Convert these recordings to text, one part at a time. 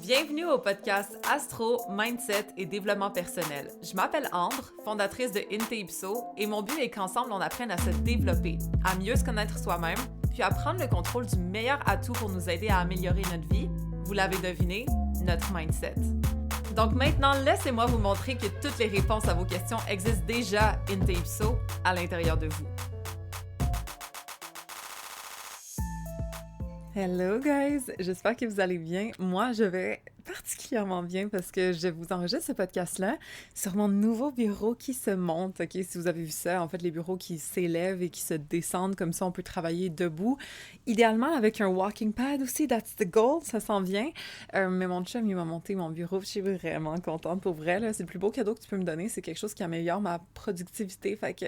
Bienvenue au podcast Astro, Mindset et Développement personnel. Je m'appelle Ambre, fondatrice de Inte-Ipso, et mon but est qu'ensemble on apprenne à se développer, à mieux se connaître soi-même, puis à prendre le contrôle du meilleur atout pour nous aider à améliorer notre vie. Vous l'avez deviné, notre mindset. Donc maintenant, laissez-moi vous montrer que toutes les réponses à vos questions existent déjà Inte-Ipso à l'intérieur de vous. Hello guys, j'espère que vous allez bien. Moi, je vais particulièrement bien parce que je vous enregistre ce podcast-là sur mon nouveau bureau qui se monte, ok? Si vous avez vu ça, en fait, les bureaux qui s'élèvent et qui se descendent, comme ça, on peut travailler debout. Idéalement, avec un walking pad aussi, that's the goal, ça s'en vient. Mais mon chum, il m'a monté mon bureau, je suis vraiment contente pour vrai, là. C'est le plus beau cadeau que tu peux me donner, c'est quelque chose qui améliore ma productivité, fait que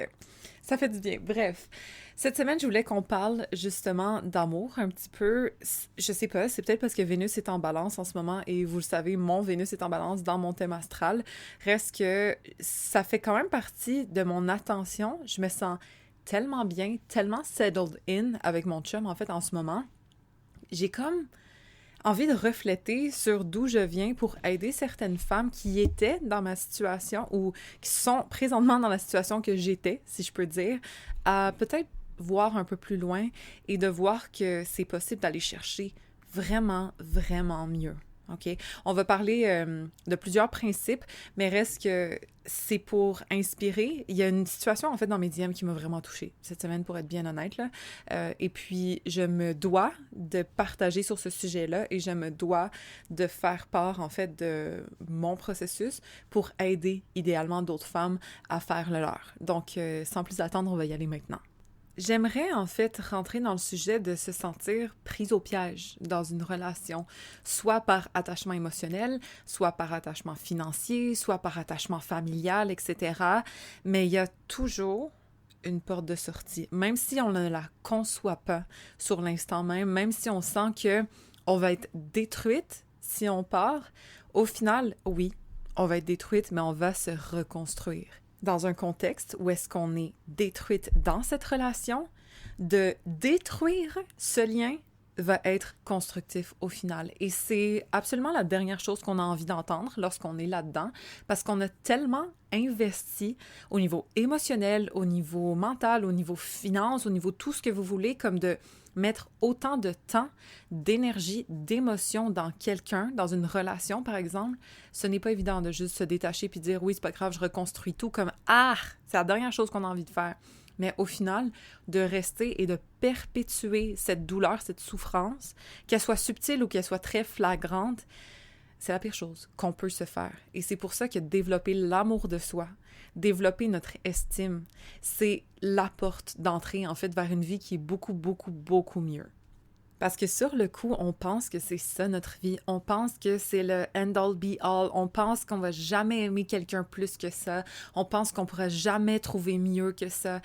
ça fait du bien. Bref, cette semaine, je voulais qu'on parle justement d'amour un petit peu. Je sais pas, c'est peut-être parce que Vénus est en balance en ce moment et vous le savez, mon Vénus est en balance dans mon thème astral. Reste que ça fait quand même partie de mon attention. Je me sens tellement bien, tellement settled in avec mon chum en fait en ce moment. J'ai comme envie de refléter sur d'où je viens pour aider certaines femmes qui étaient dans ma situation ou qui sont présentement dans la situation que j'étais, si je peux dire, à peut-être voir un peu plus loin et de voir que c'est possible d'aller chercher vraiment, vraiment mieux. OK? On va parler de plusieurs principes, mais reste que c'est pour inspirer. Il y a une situation, en fait, dans mes DM qui m'a vraiment touchée cette semaine, pour être bien honnête, là. Et puis, je me dois de partager sur ce sujet-là et je me dois de faire part, en fait, de mon processus pour aider, idéalement, d'autres femmes à faire le leur. Donc, sans plus attendre, on va y aller maintenant. J'aimerais en fait rentrer dans le sujet de se sentir prise au piège dans une relation, soit par attachement émotionnel, soit par attachement financier, soit par attachement familial, etc. Mais il y a toujours une porte de sortie, même si on ne la conçoit pas sur l'instant même, même si on sent que on va être détruite si on part, au final, oui, on va être détruite, mais on va se reconstruire. Dans un contexte où est-ce qu'on est détruite dans cette relation, de détruire ce lien va être constructif au final. Et c'est absolument la dernière chose qu'on a envie d'entendre lorsqu'on est là-dedans, parce qu'on a tellement investi au niveau émotionnel, au niveau mental, au niveau finance, au niveau tout ce que vous voulez, comme de mettre autant de temps, d'énergie, d'émotion dans quelqu'un, dans une relation par exemple. Ce n'est pas évident de juste se détacher puis dire « oui, c'est pas grave, je reconstruis tout » comme « ah », c'est la dernière chose qu'on a envie de faire. Mais au final, de rester et de perpétuer cette douleur, cette souffrance, qu'elle soit subtile ou qu'elle soit très flagrante, c'est la pire chose qu'on peut se faire. Et c'est pour ça que développer l'amour de soi, développer notre estime, c'est la porte d'entrée, en fait, vers une vie qui est beaucoup, beaucoup, beaucoup mieux. Parce que sur le coup, on pense que c'est ça notre vie, on pense que c'est le end-all be-all, on pense qu'on va jamais aimer quelqu'un plus que ça, on pense qu'on pourra jamais trouver mieux que ça.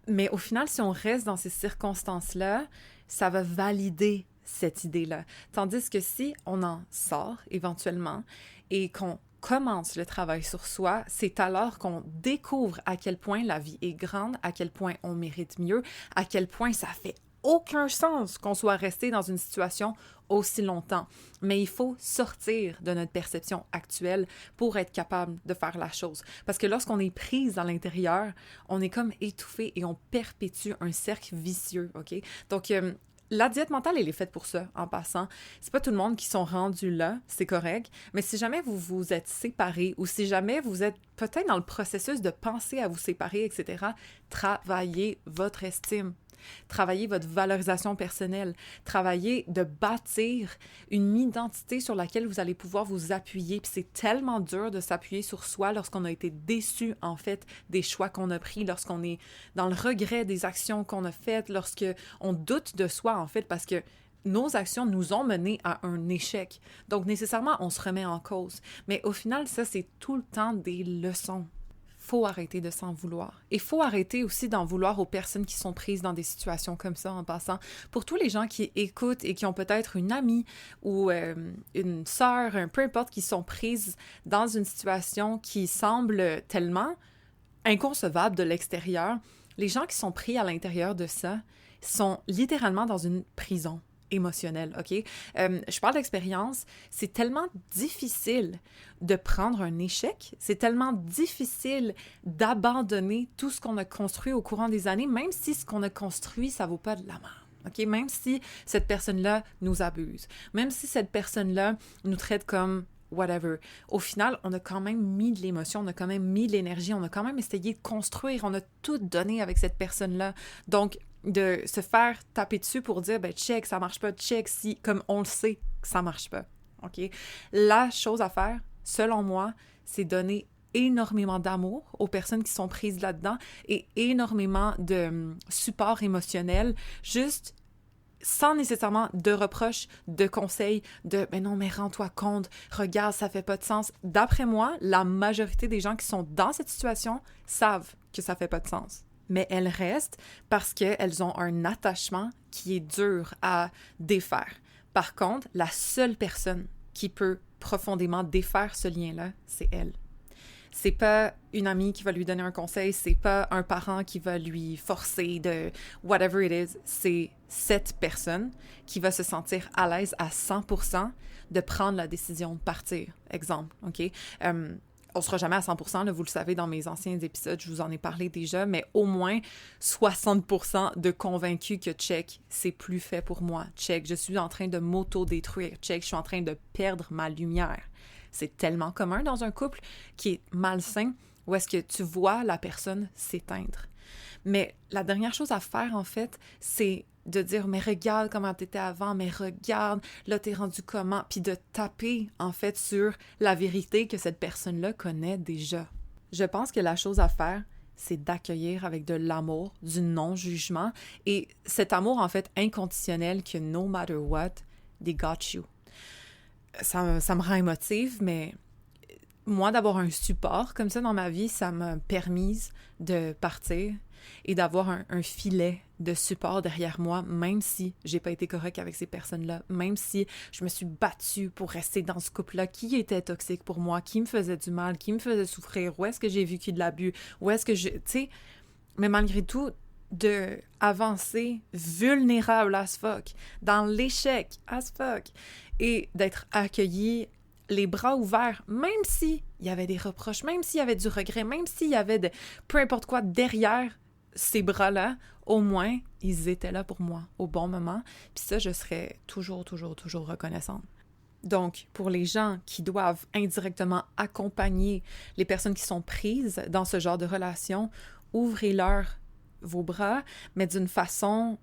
Mais au final, si on reste dans ces circonstances-là, ça va valider cette idée-là. Tandis que si on en sort éventuellement et qu'on commence le travail sur soi, c'est alors qu'on découvre à quel point la vie est grande, à quel point on mérite mieux, à quel point ça fait aucun sens qu'on soit resté dans une situation aussi longtemps. Mais il faut sortir de notre perception actuelle pour être capable de faire la chose. Parce que lorsqu'on est prise à l'intérieur, on est comme étouffé et on perpétue un cercle vicieux, OK? Donc, la diète mentale, elle est faite pour ça, en passant. C'est pas tout le monde qui sont rendus là, c'est correct, mais si jamais vous vous êtes séparés ou si jamais vous êtes peut-être dans le processus de penser à vous séparer, etc., travaillez votre estime. Travaillez votre valorisation personnelle, travaillez de bâtir une identité sur laquelle vous allez pouvoir vous appuyer. Puis c'est tellement dur de s'appuyer sur soi lorsqu'on a été déçu, en fait, des choix qu'on a pris, lorsqu'on est dans le regret des actions qu'on a faites, lorsqu'on doute de soi, en fait, parce que nos actions nous ont menés à un échec. Donc, nécessairement, on se remet en cause. Mais au final, ça, c'est tout le temps des leçons. Faut arrêter de s'en vouloir. Et faut arrêter aussi d'en vouloir aux personnes qui sont prises dans des situations comme ça en passant. Pour tous les gens qui écoutent et qui ont peut-être une amie ou une sœur, peu importe, qui sont prises dans une situation qui semble tellement inconcevable de l'extérieur, les gens qui sont pris à l'intérieur de ça sont littéralement dans une prison. émotionnel, OK? Je parle d'expérience, c'est tellement difficile de prendre un échec, c'est tellement difficile d'abandonner tout ce qu'on a construit au courant des années, même si ce qu'on a construit, ça vaut pas de la merde. OK? Même si cette personne-là nous abuse, même si cette personne-là nous traite comme whatever. Au final, on a quand même mis de l'émotion, on a quand même mis de l'énergie, on a quand même essayé de construire, on a tout donné avec cette personne-là. Donc, de se faire taper dessus pour dire, ben, check, ça marche pas, check, si, comme on le sait que ça marche pas. OK? La chose à faire, selon moi, c'est donner énormément d'amour aux personnes qui sont prises là-dedans et énormément de support émotionnel, juste sans nécessairement de reproches, de conseils, de « ben non, mais rends-toi compte, regarde, ça fait pas de sens ». D'après moi, la majorité des gens qui sont dans cette situation savent que ça fait pas de sens. Mais elles restent parce qu'elles ont un attachement qui est dur à défaire. Par contre, la seule personne qui peut profondément défaire ce lien-là, c'est elle. C'est pas une amie qui va lui donner un conseil, c'est pas un parent qui va lui forcer de whatever it is, c'est cette personne qui va se sentir à l'aise à 100% de prendre la décision de partir. Exemple, OK? On sera jamais à 100%, là, vous le savez, dans mes anciens épisodes, je vous en ai parlé déjà, mais au moins 60% de convaincus que check, c'est plus fait pour moi. Check, je suis en train de m'auto-détruire. Check, je suis en train de perdre ma lumière. C'est tellement commun dans un couple qui est malsain, où est-ce que tu vois la personne s'éteindre. Mais la dernière chose à faire, en fait, c'est de dire « mais regarde comment t'étais avant, mais regarde, là t'es rendu comment », puis de taper, en fait, sur la vérité que cette personne-là connaît déjà. Je pense que la chose à faire, c'est d'accueillir avec de l'amour, du non-jugement, et cet amour, en fait, inconditionnel que no matter what, they got you. Ça me rend émotive, mais moi, d'avoir un support comme ça dans ma vie, ça m'a permis de partir et d'avoir un filet de support derrière moi, même si j'ai pas été correcte avec ces personnes-là, même si je me suis battue pour rester dans ce couple-là qui était toxique pour moi, qui me faisait du mal, qui me faisait souffrir, où est-ce que j'ai vécu de l'abus, où est-ce que tu sais, mais malgré tout, de avancer vulnérable as fuck, dans l'échec as fuck, et d'être accueilli les bras ouverts, même s'il y avait des reproches, même s'il y avait du regret, même s'il y avait de peu importe quoi derrière ces bras-là, au moins, ils étaient là pour moi au bon moment. Puis ça, je serais toujours, toujours, toujours reconnaissante. Donc, pour les gens qui doivent indirectement accompagner les personnes qui sont prises dans ce genre de relation, ouvrez-leur vos bras, mais d'une façon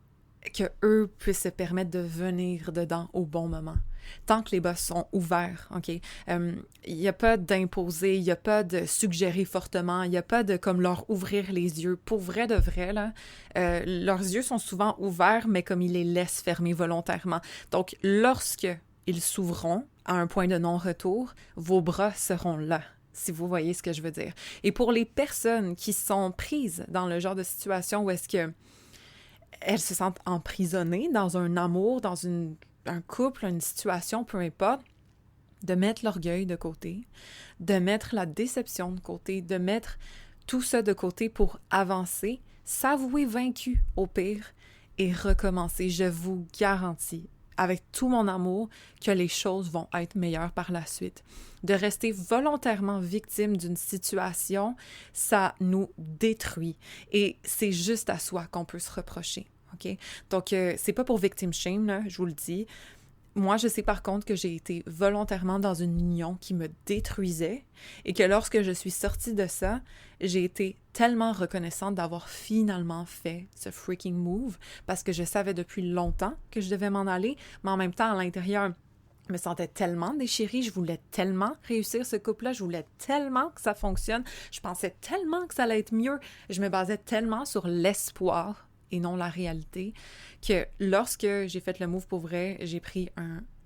que eux puissent se permettre de venir dedans au bon moment. Tant que les bras sont ouverts, OK? Il n'y a pas d'imposer, il n'y a pas de suggérer fortement, il n'y a pas de comme leur ouvrir les yeux. Pour vrai de vrai, là, leurs yeux sont souvent ouverts, mais comme ils les laissent fermer volontairement. Donc, lorsque ils s'ouvriront à un point de non-retour, vos bras seront là, si vous voyez ce que je veux dire. Et pour les personnes qui sont prises dans le genre de situation où est-ce que elles se sentent emprisonnées dans un amour, dans un couple, une situation, peu importe, de mettre l'orgueil de côté, de mettre la déception de côté, de mettre tout ça de côté pour avancer, s'avouer vaincu au pire et recommencer. Je vous garantis, avec tout mon amour, que les choses vont être meilleures par la suite. De rester volontairement victime d'une situation, ça nous détruit. Et c'est juste à soi qu'on peut se reprocher. OK? Donc, c'est pas pour victim shame, là, je vous le dis. Moi, je sais par contre que j'ai été volontairement dans une union qui me détruisait et que lorsque je suis sortie de ça, j'ai été tellement reconnaissante d'avoir finalement fait ce freaking move parce que je savais depuis longtemps que je devais m'en aller, mais en même temps, à l'intérieur, je me sentais tellement déchirée, je voulais tellement réussir ce couple-là, je voulais tellement que ça fonctionne, je pensais tellement que ça allait être mieux, je me basais tellement sur l'espoir et non la réalité, que lorsque j'ai fait le move pour vrai, j'ai pris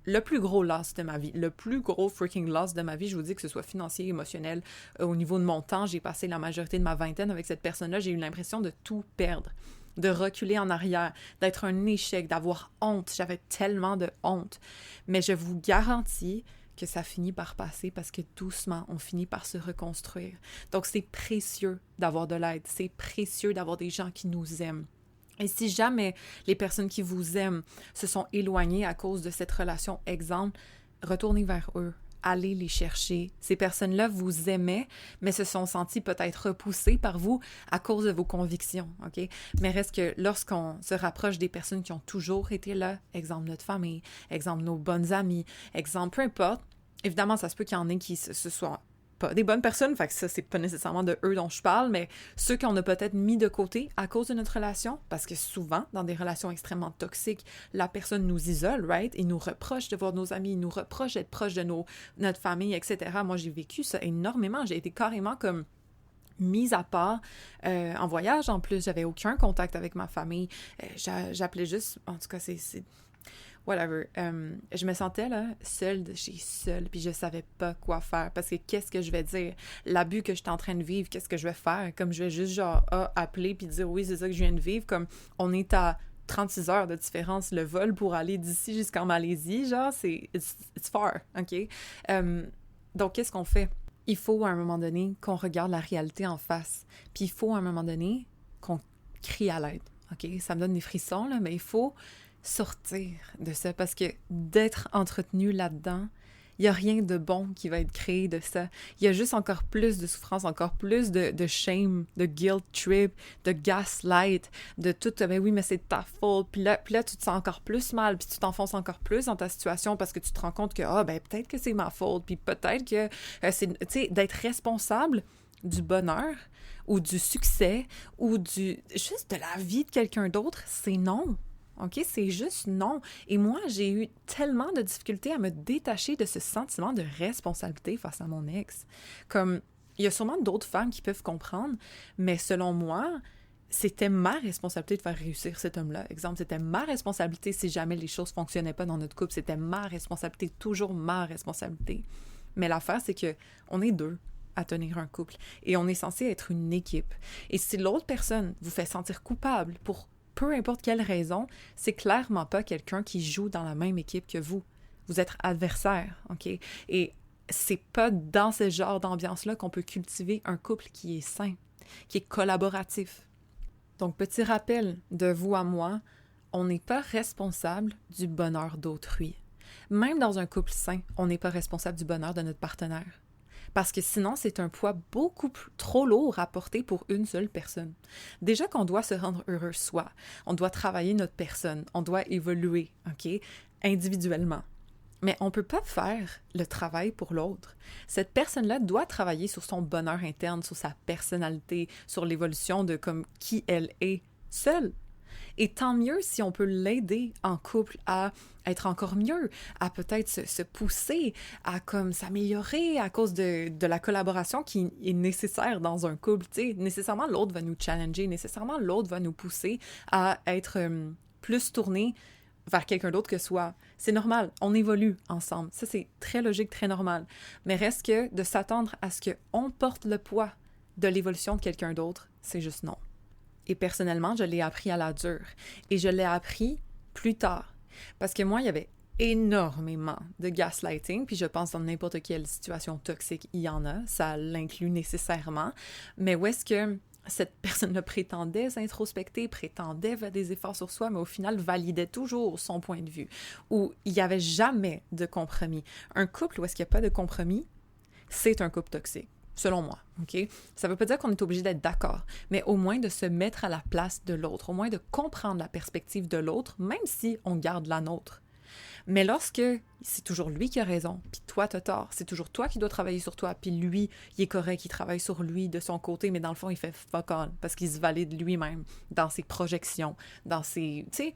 le plus gros loss de ma vie, le plus gros freaking loss de ma vie, je vous dis que ce soit financier, émotionnel, au niveau de mon temps, j'ai passé la majorité de ma vingtaine avec cette personne-là, j'ai eu l'impression de tout perdre, de reculer en arrière, d'être un échec, d'avoir honte, j'avais tellement de honte, mais je vous garantis que ça finit par passer parce que doucement, on finit par se reconstruire. Donc, c'est précieux d'avoir de l'aide, c'est précieux d'avoir des gens qui nous aiment. Et si jamais les personnes qui vous aiment se sont éloignées à cause de cette relation, exemple, retournez vers eux. Allez les chercher. Ces personnes-là vous aimaient, mais se sont senties peut-être repoussées par vous à cause de vos convictions, OK? Mais reste que lorsqu'on se rapproche des personnes qui ont toujours été là, exemple notre famille, exemple nos bonnes amies, exemple peu importe, évidemment, ça se peut qu'il y en ait qui se soient pas des bonnes personnes, fait que ça, c'est pas nécessairement de eux dont je parle, mais ceux qu'on a peut-être mis de côté à cause de notre relation, parce que souvent, dans des relations extrêmement toxiques, la personne nous isole, right? Et nous reproche de voir nos amis, nous reproche d'être proche de notre famille, etc. Moi, j'ai vécu ça énormément. J'ai été carrément comme mise à part en voyage. En plus, j'avais aucun contact avec ma famille. J'appelais juste, en tout cas, c'est whatever. Je me sentais là, seule de chez seule, puis je savais pas quoi faire, parce que qu'est-ce que je vais dire? L'abus que j'étais en train de vivre, qu'est-ce que je vais faire? Comme je vais juste genre appeler puis dire oui, c'est ça que je viens de vivre, comme on est à 36 heures de différence le vol pour aller d'ici jusqu'en Malaisie, genre, it's far, OK? Donc, qu'est-ce qu'on fait? Il faut à un moment donné qu'on regarde la réalité en face, puis il faut à un moment donné qu'on crie à l'aide, OK? Ça me donne des frissons, là, mais il faut sortir de ça, parce que d'être entretenu là-dedans, il n'y a rien de bon qui va être créé de ça. Il y a juste encore plus de souffrance, encore plus de shame, de guilt trip, de gaslight, de tout, ben oui, mais c'est ta faute. Puis là, tu te sens encore plus mal, puis tu t'enfonces encore plus dans ta situation parce que tu te rends compte que, ben peut-être que c'est ma faute, puis peut-être que c'est, tu sais, d'être responsable du bonheur ou du succès ou juste de la vie de quelqu'un d'autre, c'est non. OK? C'est juste non. Et moi, j'ai eu tellement de difficultés à me détacher de ce sentiment de responsabilité face à mon ex. Comme, il y a sûrement d'autres femmes qui peuvent comprendre, mais selon moi, c'était ma responsabilité de faire réussir cet homme-là. Exemple, c'était ma responsabilité si jamais les choses fonctionnaient pas dans notre couple. C'était ma responsabilité, toujours ma responsabilité. Mais l'affaire, c'est que on est deux à tenir un couple et on est censé être une équipe. Et si l'autre personne vous fait sentir coupable pour peu importe quelle raison, c'est clairement pas quelqu'un qui joue dans la même équipe que vous. Vous êtes adversaire, OK? Et c'est pas dans ce genre d'ambiance-là qu'on peut cultiver un couple qui est sain, qui est collaboratif. Donc, petit rappel de vous à moi, on n'est pas responsable du bonheur d'autrui. Même dans un couple sain, on n'est pas responsable du bonheur de notre partenaire. Parce que sinon, c'est un poids trop lourd à porter pour une seule personne. Déjà qu'on doit se rendre heureux soi, on doit travailler notre personne, on doit évoluer, OK, individuellement. Mais on ne peut pas faire le travail pour l'autre. Cette personne-là doit travailler sur son bonheur interne, sur sa personnalité, sur l'évolution de comme qui elle est seule. Et tant mieux si on peut l'aider en couple à être encore mieux, à peut-être se pousser, à comme s'améliorer à cause de la collaboration qui est nécessaire dans un couple. Tu sais, nécessairement, l'autre va nous challenger, nécessairement, l'autre va nous pousser à être plus tourné vers quelqu'un d'autre que soi. C'est normal, on évolue ensemble. Ça, c'est très logique, très normal. Mais reste que de s'attendre à ce qu'on porte le poids de l'évolution de quelqu'un d'autre, c'est juste non. Et personnellement, je l'ai appris à la dure. Et je l'ai appris plus tard. Parce que moi, il y avait énormément de gaslighting, puis je pense dans n'importe quelle situation toxique, il y en a, ça l'inclut nécessairement. Mais où est-ce que cette personne-là prétendait s'introspecter, prétendait faire des efforts sur soi, mais au final validait toujours son point de vue, où il n'y avait jamais de compromis. Un couple où est-ce qu'il n'y a pas de compromis, c'est un couple toxique. Selon moi, OK? Ça ne veut pas dire qu'on est obligé d'être d'accord, mais au moins de se mettre à la place de l'autre, au moins de comprendre la perspective de l'autre, même si on garde la nôtre. Mais lorsque c'est toujours lui qui a raison, puis toi t'as tort, c'est toujours toi qui dois travailler sur toi, puis lui, il est correct, il travaille sur lui de son côté, mais dans le fond, il fait fuck all, parce qu'il se valide lui-même dans ses projections, dans ses... Tu sais,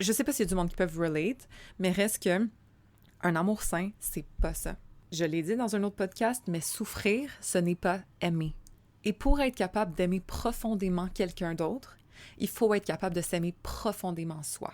je sais pas s'il y a du monde qui peuvent relate, mais reste que un amour sain, c'est pas ça. Je l'ai dit dans un autre podcast, mais souffrir, ce n'est pas aimer. Et pour être capable d'aimer profondément quelqu'un d'autre, il faut être capable de s'aimer profondément soi.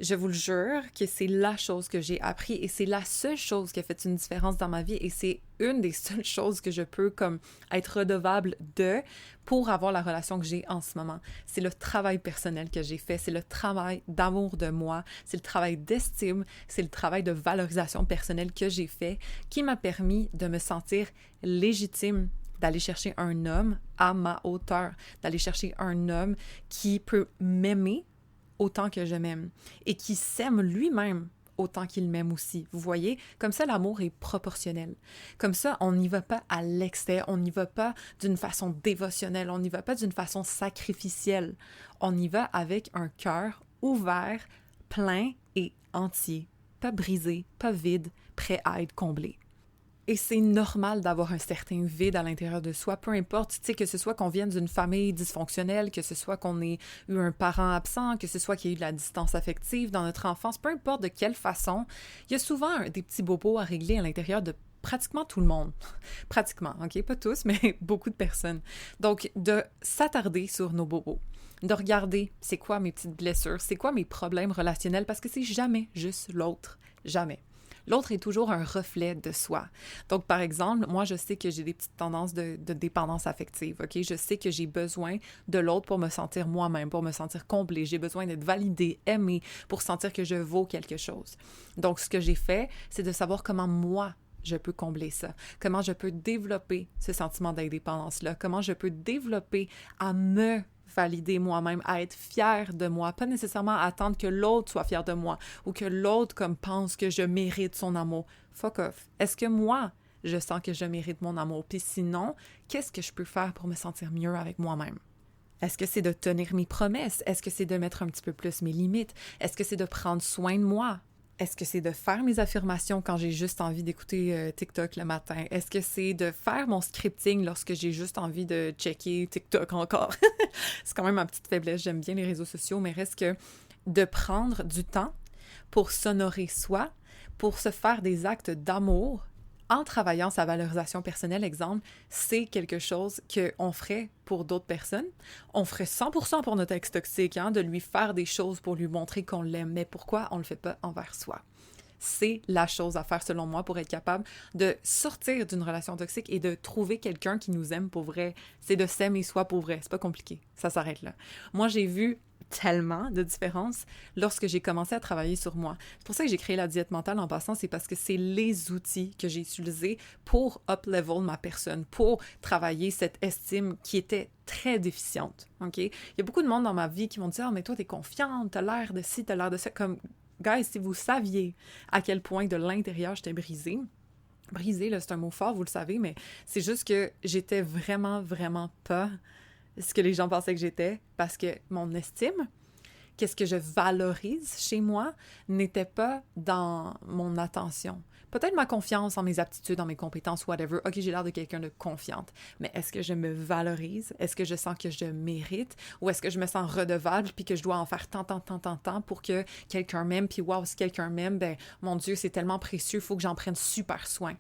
Je vous le jure que c'est la chose que j'ai appris et c'est la seule chose qui a fait une différence dans ma vie et c'est une des seules choses que je peux comme être redevable de pour avoir la relation que j'ai en ce moment. C'est le travail personnel que j'ai fait, c'est le travail d'amour de moi, c'est le travail d'estime, c'est le travail de valorisation personnelle que j'ai fait qui m'a permis de me sentir légitime d'aller chercher un homme à ma hauteur, d'aller chercher un homme qui peut m'aimer autant que je m'aime et qui s'aime lui-même autant qu'il m'aime aussi. Vous voyez? Comme ça, l'amour est proportionnel. Comme ça, on n'y va pas à l'excès, on n'y va pas d'une façon dévotionnelle, on n'y va pas d'une façon sacrificielle. On y va avec un cœur ouvert, plein et entier. Pas brisé, pas vide, prêt à être comblé. Et c'est normal d'avoir un certain vide à l'intérieur de soi, peu importe, tu sais, que ce soit qu'on vienne d'une famille dysfonctionnelle, que ce soit qu'on ait eu un parent absent, que ce soit qu'il y ait eu de la distance affective dans notre enfance, peu importe de quelle façon, il y a souvent des petits bobos à régler à l'intérieur de pratiquement tout le monde. Pratiquement, OK? Pas tous, mais beaucoup de personnes. Donc, de s'attarder sur nos bobos, de regarder c'est quoi mes petites blessures, c'est quoi mes problèmes relationnels, parce que c'est jamais juste l'autre. Jamais. L'autre est toujours un reflet de soi. Donc, par exemple, moi, je sais que j'ai des petites tendances de dépendance affective, OK? Je sais que j'ai besoin de l'autre pour me sentir moi-même, pour me sentir comblée. J'ai besoin d'être validée, aimée, pour sentir que je vaux quelque chose. Donc, ce que j'ai fait, c'est de savoir comment moi, je peux combler ça, comment je peux développer ce sentiment d'indépendance-là, comment je peux développer à me valider moi-même, à être fière de moi, pas nécessairement attendre que l'autre soit fier de moi ou que l'autre comme pense que je mérite son amour. Fuck off. Est-ce que moi, je sens que je mérite mon amour? Puis sinon, qu'est-ce que je peux faire pour me sentir mieux avec moi-même? Est-ce que c'est de tenir mes promesses? Est-ce que c'est de mettre un petit peu plus mes limites? Est-ce que c'est de prendre soin de moi? Est-ce que c'est de faire mes affirmations quand j'ai juste envie d'écouter TikTok le matin? Est-ce que c'est de faire mon scripting lorsque j'ai juste envie de checker TikTok encore? C'est quand même ma petite faiblesse. J'aime bien les réseaux sociaux, mais reste que de prendre du temps pour s'honorer soi, pour se faire des actes d'amour en travaillant sa valorisation personnelle, exemple, c'est quelque chose qu'on ferait pour d'autres personnes. On ferait 100% pour notre ex toxique, hein, de lui faire des choses pour lui montrer qu'on l'aime. Mais pourquoi on ne le fait pas envers soi? C'est la chose à faire selon moi pour être capable de sortir d'une relation toxique et de trouver quelqu'un qui nous aime pour vrai. C'est de s'aimer soi pour vrai. C'est pas compliqué. Ça s'arrête là. Moi, j'ai vu tellement de différences lorsque j'ai commencé à travailler sur moi. C'est pour ça que j'ai créé la diète mentale en passant, c'est parce que c'est les outils que j'ai utilisés pour up-level ma personne, pour travailler cette estime qui était très déficiente, OK? Il y a beaucoup de monde dans ma vie qui m'ont dit « Ah, mais toi, t'es confiante, t'as l'air de ci, t'as l'air de ça. » Comme, guys, si vous saviez à quel point de l'intérieur j'étais brisée, brisée, là, c'est un mot fort, vous le savez, mais c'est juste que j'étais vraiment, vraiment pas ce que les gens pensaient que j'étais, parce que mon estime, qu'est-ce que je valorise chez moi, n'était pas dans mon attention. Peut-être ma confiance en mes aptitudes, en mes compétences, whatever. OK, j'ai l'air de quelqu'un de confiante, mais est-ce que je me valorise? Est-ce que je sens que je mérite? Ou est-ce que je me sens redevable puis que je dois en faire tant pour que quelqu'un m'aime? Puis wow, si quelqu'un m'aime, ben mon Dieu, c'est tellement précieux, il faut que j'en prenne super soin.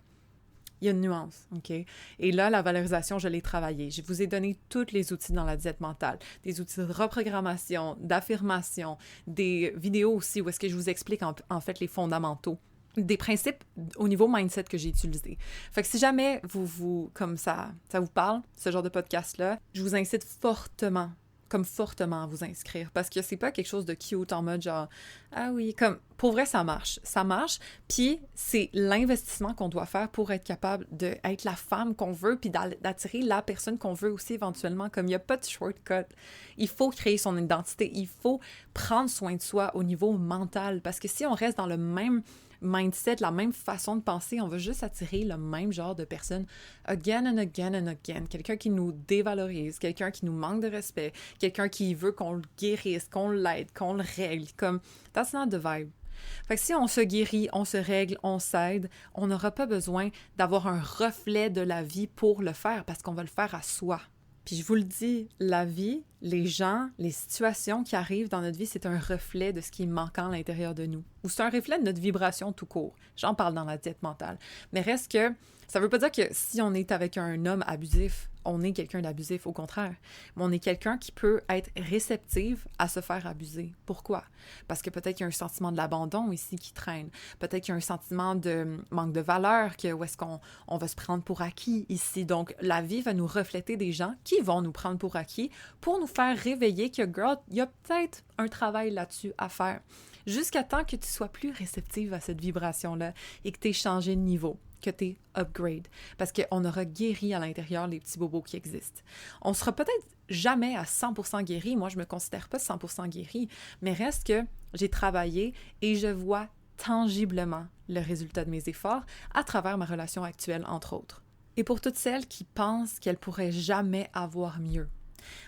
Il y a une nuance, OK? Et là, la valorisation, je l'ai travaillée. Je vous ai donné tous les outils dans la diète mentale. Des outils de reprogrammation, d'affirmation, des vidéos aussi où est-ce que je vous explique en fait les fondamentaux. Des principes au niveau mindset que j'ai utilisés. Fait que si jamais comme ça vous parle, ce genre de podcast-là, je vous incite fortement à vous inscrire, parce que c'est pas quelque chose de cute en mode genre « Ah oui », comme, pour vrai, ça marche, puis c'est l'investissement qu'on doit faire pour être capable d'être la femme qu'on veut, puis d'attirer la personne qu'on veut aussi éventuellement, comme il n'y a pas de shortcut. Il faut créer son identité, il faut prendre soin de soi au niveau mental, parce que si on reste dans le même mindset, la même façon de penser, on va juste attirer le même genre de personne again and again and again. Quelqu'un qui nous dévalorise, quelqu'un qui nous manque de respect, quelqu'un qui veut qu'on le guérisse, qu'on l'aide, qu'on le règle, comme that's not the vibe. Fait que si on se guérit, on se règle, on s'aide, on n'aura pas besoin d'avoir un reflet de la vie pour le faire, parce qu'on va le faire à soi. Puis je vous le dis, la vie, les gens, les situations qui arrivent dans notre vie, c'est un reflet de ce qui est manquant à l'intérieur de nous. Ou c'est un reflet de notre vibration tout court. J'en parle dans la diète mentale. Mais reste que, ça veut pas dire que si on est avec un homme abusif, on est quelqu'un d'abusif, au contraire. Mais on est quelqu'un qui peut être réceptif à se faire abuser. Pourquoi? Parce que peut-être qu'il y a un sentiment de l'abandon ici qui traîne. Peut-être qu'il y a un sentiment de manque de valeur, où est-ce qu'on va se prendre pour acquis ici. Donc, la vie va nous refléter des gens qui vont nous prendre pour acquis pour nous faire réveiller que, girl, il y a peut-être un travail là-dessus à faire. Jusqu'à temps que tu sois plus réceptive à cette vibration-là et que tu aies changé de niveau. que t'es upgrade, parce qu'on aura guéri à l'intérieur les petits bobos qui existent. On sera peut-être jamais à 100% guéri, moi je me considère pas 100% guéri, mais reste que j'ai travaillé et je vois tangiblement le résultat de mes efforts à travers ma relation actuelle, entre autres. Et pour toutes celles qui pensent qu'elles pourraient jamais avoir mieux,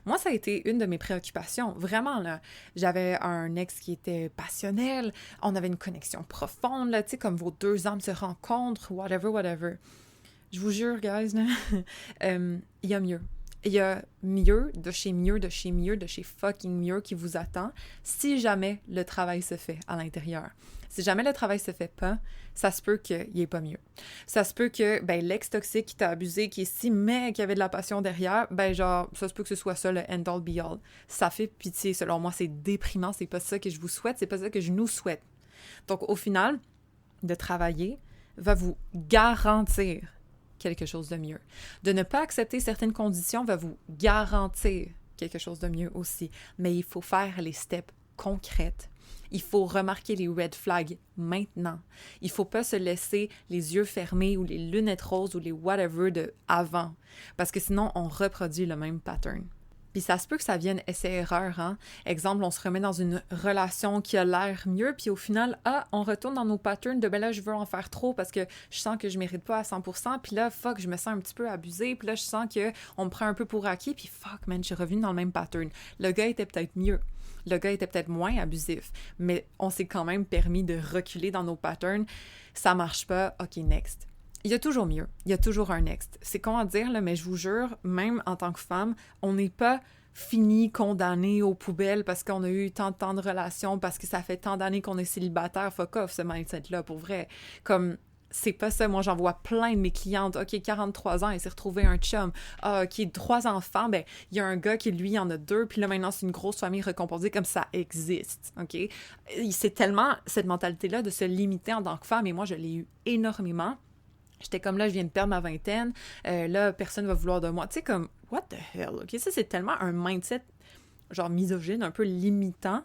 moi, ça a été une de mes préoccupations. Vraiment, là, j'avais un ex qui était passionnel, on avait une connexion profonde, là, tu sais, comme vos deux âmes se rencontrent, whatever, whatever. Je vous jure, guys, là, il y a mieux. Il y a mieux, de chez mieux, de chez mieux, de chez fucking mieux qui vous attend si jamais le travail se fait à l'intérieur. Si jamais le travail se fait pas, ça se peut qu'il n'y ait pas mieux. Ça se peut que, l'ex toxique qui t'a abusé, qui est si mais qui avait de la passion derrière, genre, ça se peut que ce soit ça le end all be all. Ça fait pitié, selon moi, c'est déprimant, c'est pas ça que je vous souhaite, c'est pas ça que je nous souhaite. Donc, au final, de travailler va vous garantir quelque chose de mieux. De ne pas accepter certaines conditions va vous garantir quelque chose de mieux aussi. Mais il faut faire les steps concrètes. Il faut remarquer les red flags maintenant. Il ne faut pas se laisser les yeux fermés ou les lunettes roses ou les whatever de avant. Parce que sinon, on reproduit le même pattern. Puis ça se peut que ça vienne essai-erreur, hein? Exemple, on se remet dans une relation qui a l'air mieux, puis au final, on retourne dans nos patterns de « là, je veux en faire trop parce que je sens que je mérite pas à 100%, puis là, fuck, je me sens un petit peu abusée, puis là, je sens qu'on me prend un peu pour acquis, puis fuck, man, je suis revenue dans le même pattern. » Le gars était peut-être mieux. Le gars était peut-être moins abusif, mais on s'est quand même permis de reculer dans nos patterns. Ça marche pas, OK, next. Il y a toujours mieux. Il y a toujours un next. C'est con à dire, là, mais je vous jure, même en tant que femme, on n'est pas fini, condamné aux poubelles parce qu'on a eu tant de temps de relations, parce que ça fait tant d'années qu'on est célibataire. Fuck off, ce mindset-là, pour vrai. Comme, c'est pas ça. Moi, j'en vois plein de mes clientes. OK, 43 ans, elle s'est retrouvée un chum. Ah, OK, 3 enfants. Il y a un gars qui, lui, en a 2. Puis là, maintenant, c'est une grosse famille recomposée comme ça existe. OK? C'est tellement cette mentalité-là de se limiter en tant que femme. Et moi, je l'ai eu énormément. J'étais comme là, je viens de perdre ma vingtaine. Là, personne va vouloir de moi. Tu sais, comme, what the hell? OK? Ça, c'est tellement un mindset genre misogyne, un peu limitant.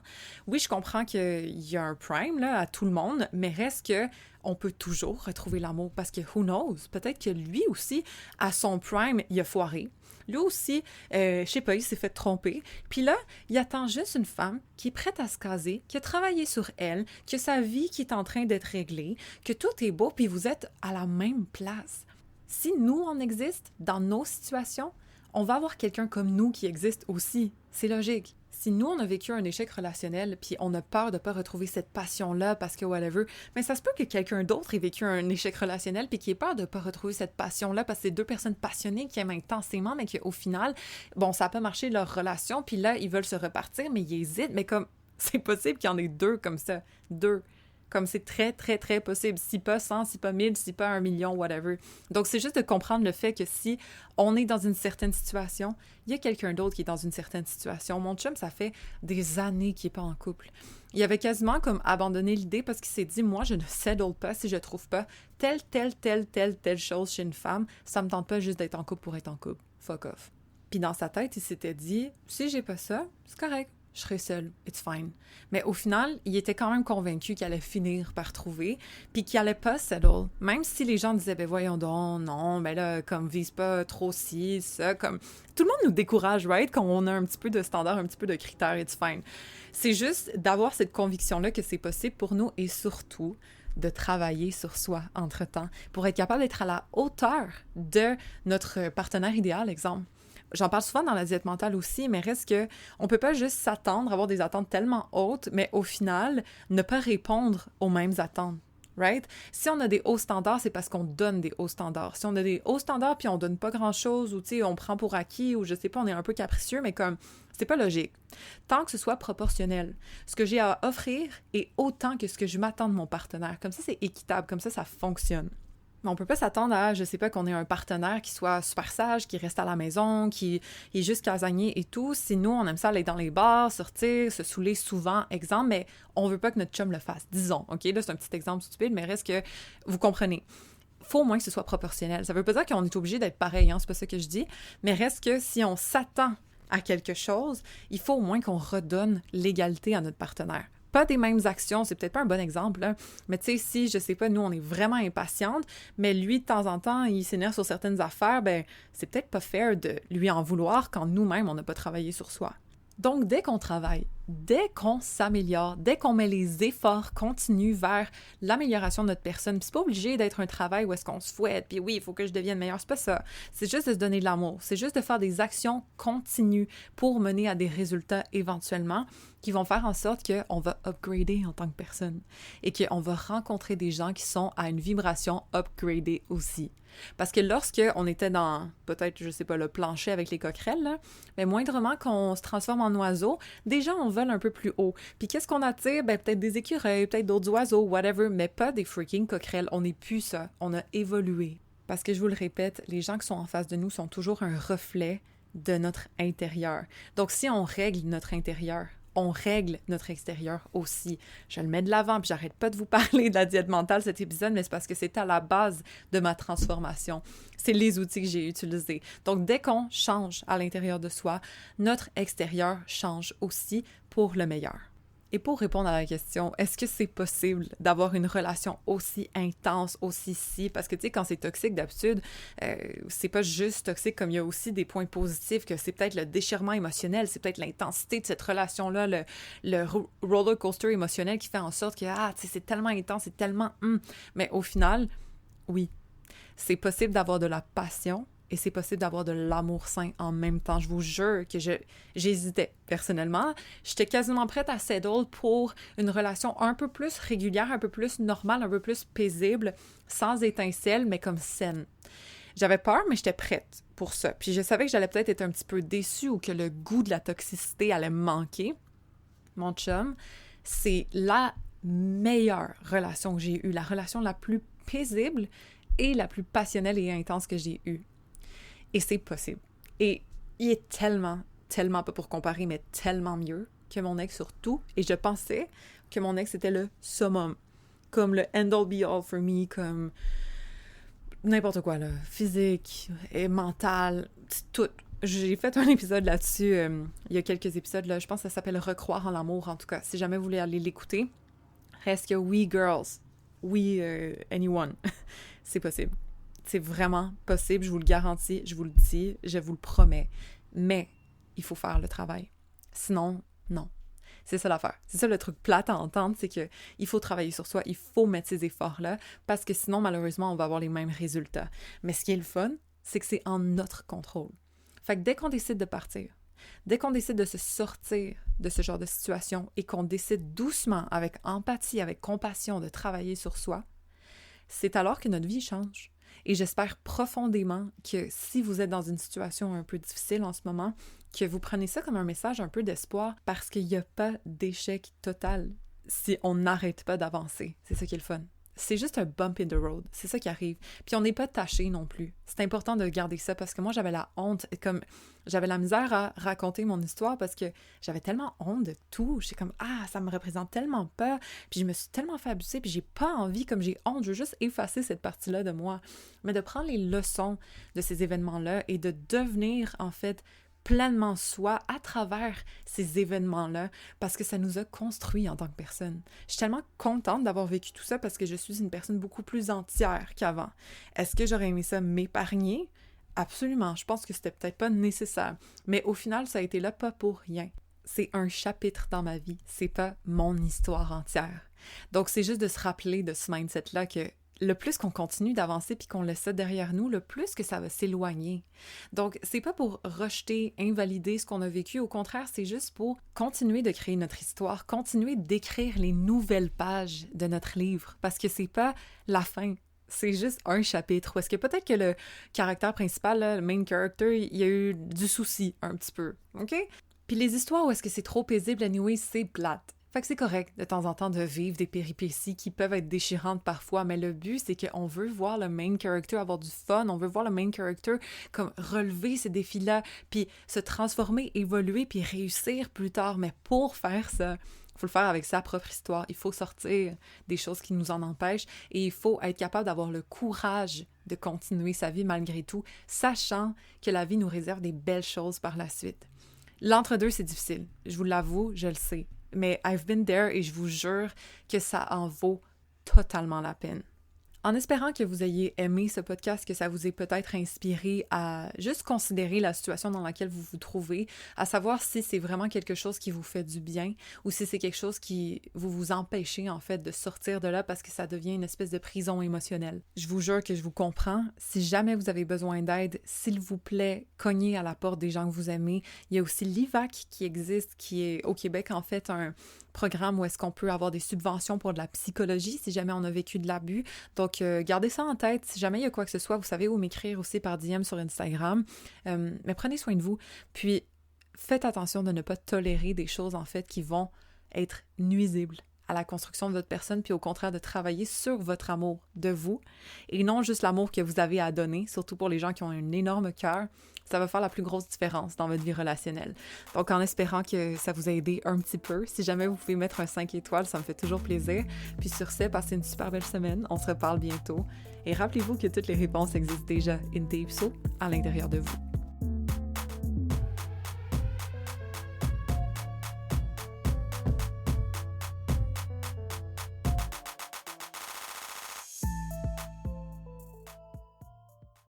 Oui, je comprends qu'il y a un prime là, à tout le monde, mais reste que on peut toujours retrouver l'amour parce que who knows? Peut-être que lui aussi, à son prime, il a foiré. Lui aussi, je sais pas, il s'est fait tromper. Puis là, il attend juste une femme qui est prête à se caser, qui a travaillé sur elle, que sa vie qui est en train d'être réglée, que tout est beau, puis vous êtes à la même place. Si nous, on existe dans nos situations, on va avoir quelqu'un comme nous qui existe aussi. C'est logique. Si nous, on a vécu un échec relationnel, puis on a peur de ne pas retrouver cette passion-là parce que whatever, mais ça se peut que quelqu'un d'autre ait vécu un échec relationnel puis qu'il ait peur de ne pas retrouver cette passion-là parce que c'est deux personnes passionnées qui aiment intensément, mais qu'au final, bon, ça n'a pas marché leur relation, puis là, ils veulent se repartir, mais ils hésitent. Mais comme, c'est possible qu'il y en ait deux comme ça. Deux. Comme c'est très, très, très possible. Si pas 100, si pas 1000, si pas 1 million, whatever. Donc, c'est juste de comprendre le fait que si on est dans une certaine situation, il y a quelqu'un d'autre qui est dans une certaine situation. Mon chum, ça fait des années qu'il n'est pas en couple. Il avait quasiment comme abandonné l'idée parce qu'il s'est dit, moi, je ne settle pas si je trouve pas telle chose chez une femme. Ça me tente pas juste d'être en couple pour être en couple. Fuck off. Puis dans sa tête, il s'était dit, si j'ai pas ça, c'est correct. Je serai seule, it's fine. Mais au final, il était quand même convaincu qu'il allait finir par trouver, puis qu'il allait pas settle. Même si les gens disaient, voyons donc, non, là, comme vise pas trop ci, ça, comme... Tout le monde nous décourage, right? Quand on a un petit peu de standards, un petit peu de critères, it's fine. C'est juste d'avoir cette conviction-là que c'est possible pour nous, et surtout de travailler sur soi entre-temps, pour être capable d'être à la hauteur de notre partenaire idéal, exemple. J'en parle souvent dans la diète mentale aussi, mais reste que on peut pas juste s'attendre, avoir des attentes tellement hautes, mais au final, ne pas répondre aux mêmes attentes, right? Si on a des hauts standards, c'est parce qu'on donne des hauts standards. Si on a des hauts standards puis on donne pas grand-chose, ou tu sais, on prend pour acquis, ou je sais pas, on est un peu capricieux, mais comme, c'est pas logique. Tant que ce soit proportionnel, ce que j'ai à offrir est autant que ce que je m'attends de mon partenaire. Comme ça, c'est équitable, comme ça fonctionne. Mais on peut pas s'attendre à, je sais pas, qu'on ait un partenaire qui soit super sage, qui reste à la maison, qui est juste casanier et tout. Si nous, on aime ça aller dans les bars, sortir, se saouler souvent, exemple, mais on veut pas que notre chum le fasse, disons. OK, là, c'est un petit exemple stupide, mais reste que, vous comprenez. Faut au moins que ce soit proportionnel. Ça veut pas dire qu'on est obligé d'être pareil, hein, c'est pas ça que je dis, mais reste que si on s'attend à quelque chose, il faut au moins qu'on redonne l'égalité à notre partenaire. pas des mêmes actions, c'est peut-être pas un bon exemple, là, mais tu sais, si, je sais pas, nous, on est vraiment impatiente, mais lui, de temps en temps, il s'énerve sur certaines affaires, ben, c'est peut-être pas fair de lui en vouloir quand nous-mêmes, on n'a pas travaillé sur soi. Donc, dès qu'on travaille, dès qu'on s'améliore, dès qu'on met les efforts continus vers l'amélioration de notre personne, puis c'est pas obligé d'être un travail où est-ce qu'on se fouette, puis oui, il faut que je devienne meilleur, c'est pas ça. C'est juste de se donner de l'amour, c'est juste de faire des actions continues pour mener à des résultats éventuellement qui vont faire en sorte qu'on va upgrader en tant que personne et qu'on va rencontrer des gens qui sont à une vibration upgradée aussi. Parce que lorsque on était dans, peut-être, je sais pas, le plancher avec les coquerelles, là, mais moindrement qu'on se transforme en oiseau, des gens on vole un peu plus haut. Puis qu'est-ce qu'on attire? Ben peut-être des écureuils, peut-être d'autres oiseaux, whatever, mais pas des freaking coquerelles. On n'est plus ça. On a évolué. Parce que je vous le répète, les gens qui sont en face de nous sont toujours un reflet de notre intérieur. Donc si on règle notre intérieur, on règle notre extérieur aussi. Je le mets de l'avant, puis j'arrête pas de vous parler de la diète mentale cet épisode, mais c'est parce que c'est à la base de ma transformation. C'est les outils que j'ai utilisés. Donc, dès qu'on change à l'intérieur de soi, notre extérieur change aussi pour le meilleur. Et pour répondre à la question, est-ce que c'est possible d'avoir une relation aussi intense, aussi si? Parce que, tu sais, quand c'est toxique, d'habitude, c'est pas juste toxique, comme il y a aussi des points positifs, que c'est peut-être le déchirement émotionnel, c'est peut-être l'intensité de cette relation-là, le roller coaster émotionnel qui fait en sorte que, tu sais, c'est tellement intense, c'est tellement... Mais au final, oui, c'est possible d'avoir de la passion, et c'est possible d'avoir de l'amour sain en même temps. Je vous jure que j'hésitais personnellement. J'étais quasiment prête à settle pour une relation un peu plus régulière, un peu plus normale, un peu plus paisible, sans étincelles, mais comme saine. J'avais peur, mais j'étais prête pour ça. Puis je savais que j'allais peut-être être un petit peu déçue ou que le goût de la toxicité allait me manquer. Mon chum, c'est la meilleure relation que j'ai eue, la relation la plus paisible et la plus passionnelle et intense que j'ai eue. Et c'est possible. Et il est tellement, tellement, pas pour comparer, mais tellement mieux que mon ex sur tout. Et je pensais que mon ex était le summum. Comme le end-all be-all for me, comme n'importe quoi, là. Physique et mental, tout. J'ai fait un épisode là-dessus, il y a quelques épisodes, là. Je pense que ça s'appelle « Recroire en l'amour », en tout cas. Si jamais vous voulez aller l'écouter, reste que we girls, we anyone, c'est possible. C'est vraiment possible, je vous le garantis, je vous le dis, je vous le promets. Mais il faut faire le travail. Sinon, non. C'est ça l'affaire. C'est ça le truc plate à entendre, c'est que il faut travailler sur soi, il faut mettre ces efforts-là, parce que sinon, malheureusement, on va avoir les mêmes résultats. Mais ce qui est le fun, c'est que c'est en notre contrôle. Fait que dès qu'on décide de partir, dès qu'on décide de se sortir de ce genre de situation et qu'on décide doucement, avec empathie, avec compassion, de travailler sur soi, c'est alors que notre vie change. Et j'espère profondément que si vous êtes dans une situation un peu difficile en ce moment, que vous prenez ça comme un message un peu d'espoir parce qu'il n'y a pas d'échec total si on n'arrête pas d'avancer. C'est ça qui est le fun. C'est juste un bump in the road. C'est ça qui arrive. Puis on n'est pas taché non plus. C'est important de garder ça parce que moi, j'avais la honte. Comme j'avais la misère à raconter mon histoire parce que j'avais tellement honte de tout. J'étais comme, ça me représente tellement pas. Puis je me suis tellement fait abuser. Puis j'ai pas envie, comme j'ai honte, je veux juste effacer cette partie-là de moi. Mais de prendre les leçons de ces événements-là et de devenir, en fait, pleinement soi à travers ces événements-là parce que ça nous a construit en tant que personne. Je suis tellement contente d'avoir vécu tout ça parce que je suis une personne beaucoup plus entière qu'avant. Est-ce que j'aurais aimé ça m'épargner? Absolument. Je pense que c'était peut-être pas nécessaire. Mais au final, ça a été là pas pour rien. C'est un chapitre dans ma vie. C'est pas mon histoire entière. Donc, c'est juste de se rappeler de ce mindset-là que le plus qu'on continue d'avancer puis qu'on laisse ça derrière nous, le plus que ça va s'éloigner. Donc, c'est pas pour rejeter, invalider ce qu'on a vécu. Au contraire, c'est juste pour continuer de créer notre histoire, continuer d'écrire les nouvelles pages de notre livre. Parce que c'est pas la fin. C'est juste un chapitre. Parce que peut-être que le caractère principal, là, le main character, il y a eu du souci un petit peu. OK? Puis les histoires où est-ce que c'est trop paisible, anyway, c'est plate. Fait que c'est correct de temps en temps de vivre des péripéties qui peuvent être déchirantes parfois, mais le but, c'est qu'on veut voir le main character avoir du fun, on veut voir le main character comme relever ces défis-là, puis se transformer, évoluer, puis réussir plus tard. Mais pour faire ça, il faut le faire avec sa propre histoire. Il faut sortir des choses qui nous en empêchent et il faut être capable d'avoir le courage de continuer sa vie malgré tout, sachant que la vie nous réserve des belles choses par la suite. L'entre-deux, c'est difficile. Je vous l'avoue, je le sais. mais I've been there et je vous jure que ça en vaut totalement la peine. En espérant que vous ayez aimé ce podcast, que ça vous ait peut-être inspiré à juste considérer la situation dans laquelle vous vous trouvez, à savoir si c'est vraiment quelque chose qui vous fait du bien ou si c'est quelque chose qui vous empêchez en fait de sortir de là parce que ça devient une espèce de prison émotionnelle. Je vous jure que je vous comprends. Si jamais vous avez besoin d'aide, s'il vous plaît, cognez à la porte des gens que vous aimez. Il y a aussi l'IVAC qui existe, qui est au Québec en fait un programme où est-ce qu'on peut avoir des subventions pour de la psychologie si jamais on a vécu de l'abus. Donc, gardez ça en tête. Si jamais il y a quoi que ce soit, vous savez où m'écrire aussi par DM sur Instagram. Mais prenez soin de vous. Puis, faites attention de ne pas tolérer des choses, en fait, qui vont être nuisibles à la construction de votre personne, puis au contraire de travailler sur votre amour de vous et non juste l'amour que vous avez à donner, surtout pour les gens qui ont un énorme cœur. Ça va faire la plus grosse différence dans votre vie relationnelle. Donc, en espérant que ça vous a aidé un petit peu, si jamais vous pouvez mettre un 5 étoiles, ça me fait toujours plaisir. Puis sur ce, passez une super belle semaine. On se reparle bientôt. Et rappelez-vous que toutes les réponses existent déjà in deep so à l'intérieur de vous.